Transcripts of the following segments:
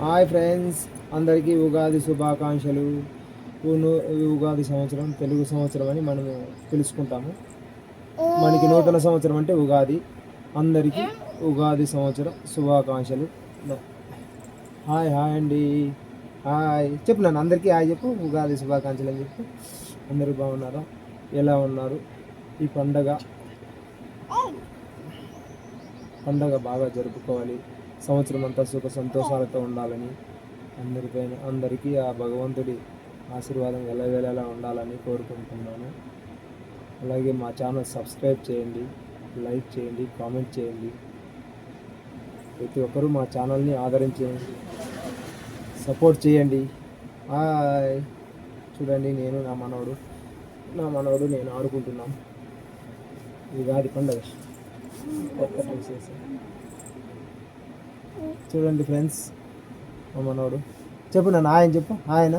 Hi friends, అందరికీ ఉగాది శుభాకాంక్షలు. ఉగాది సంవత్సరం తెలుగు సంవత్సరం అని మనము తెలుసుకుంటాము. మనకి నూతన సంవత్సరం అంటే ఉగాది. అందరికీ ఉగాది సంవత్సరం శుభాకాంక్షలు. హాయ్ హాయ్ అండి, హాయ్ చెప్పు. నన్ను అందరికీ హాయ్ చెప్పు. ఉగాది శుభాకాంక్షలు అని చెప్పు. అందరూ బాగున్నారా? ఎలా ఉన్నారు? ఈ పండగ బాగా జరుపుకోవాలి. సంవత్సరం అంతా సుఖ సంతోషాలతో ఉండాలని, అందరికీ ఆ భగవంతుడి ఆశీర్వాదం ఎల్లవేళలా ఉండాలని కోరుకుంటున్నాను. అలాగే మా ఛానల్ సబ్స్క్రైబ్ చేయండి, లైక్ చేయండి, కామెంట్ చేయండి. ప్రతి ఒక్కరూ మా ఛానల్ని ఆదరించేయండి, సపోర్ట్ చేయండి. హాయ్ చూడండి, నేను నా మనవడు నేను ఆడుకుంటున్నాం. ఉగాది పండుగ కొత్త డ్రెస్ వేసి చూడండి ఫ్రెండ్స్, మా మనోడు. చెప్పు నన్ను ఆయన చెప్పు. ఆయన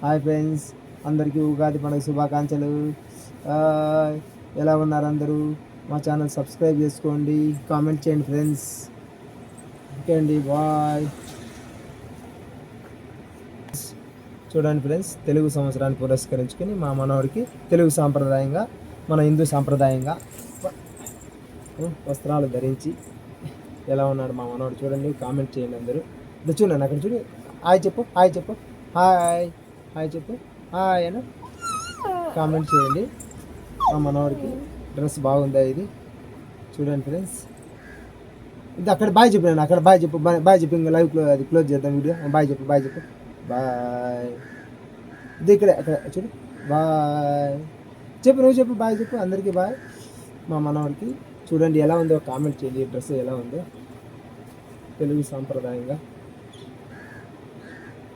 హాయ్ ఫ్రెండ్స్, అందరికీ ఉగాది పండుగ శుభాకాంక్షలు. ఎలా ఉన్నారు అందరూ? మా ఛానల్ సబ్స్క్రైబ్ చేసుకోండి, కామెంట్ చేయండి ఫ్రెండ్స్. ఓకే అండి, బాయ్. చూడండి ఫ్రెండ్స్, తెలుగు సంవత్సరాన్ని పురస్కరించుకొని మా మనవడికి తెలుగు సాంప్రదాయంగా, మన హిందూ సాంప్రదాయంగా వస్త్రాలు ధరించి ఎలా ఉన్నాడు మా మనవాడు చూడండి. కామెంట్ చేయండి అందరూ. చూడండి అక్కడ చూడు. హాయ్ చెప్పు. హాయ్ చెప్పు. హాయ్ అని కామెంట్ చేయండి. మా మనవాడికి డ్రెస్ బాగుందా ఇది చూడండి ఫ్రెండ్స్. ఇది అక్కడ బాయ్ చెప్పు. నేను అక్కడ బాయ్ చెప్పు. ఇంకా లైవ్ అది క్లోజ్ చేద్దాం వీడియో. బాయ్ చెప్పు. బాయ్. ఇది ఇక్కడ అక్కడ చూడు. బాయ్ చెప్పు. నువ్వు చెప్పు. బాయ్ చెప్పు. అందరికీ బాయ్. మా మనవాడికి చూడండి ఎలా ఉందో కామెంట్ చేయండి. డ్రెస్ ఎలా ఉందో తెలుగు సాంప్రదాయంగా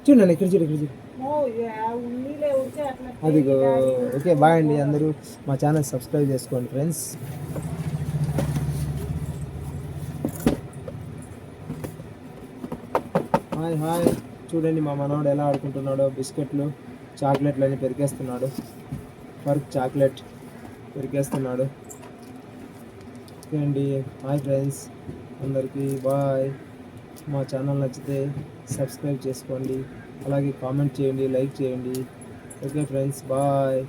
చూడండి. ఇక్కడ చూడు. అదిగో. ఓకే, బాయ్ అండి అందరూ. మా ఛానల్ సబ్స్క్రైబ్ చేసుకోండి ఫ్రెండ్స్. హాయ్ చూడండి, మా మనవాడు ఎలా ఆడుకుంటున్నాడో. బిస్కెట్లు, చాక్లెట్లు అని పెరికేస్తున్నాడు. వర్క్ చాక్లెట్ పెరికేస్తున్నాడు. ఓకే అండి, హాయ్ ఫ్రెండ్స్, అందరికీ బాయ్. మా ఛానల్ నచ్చితే సబ్స్క్రైబ్ చేసుకోండి, అలాగే కామెంట్ చేయండి, లైక్ చేయండి. Okay friends, bye.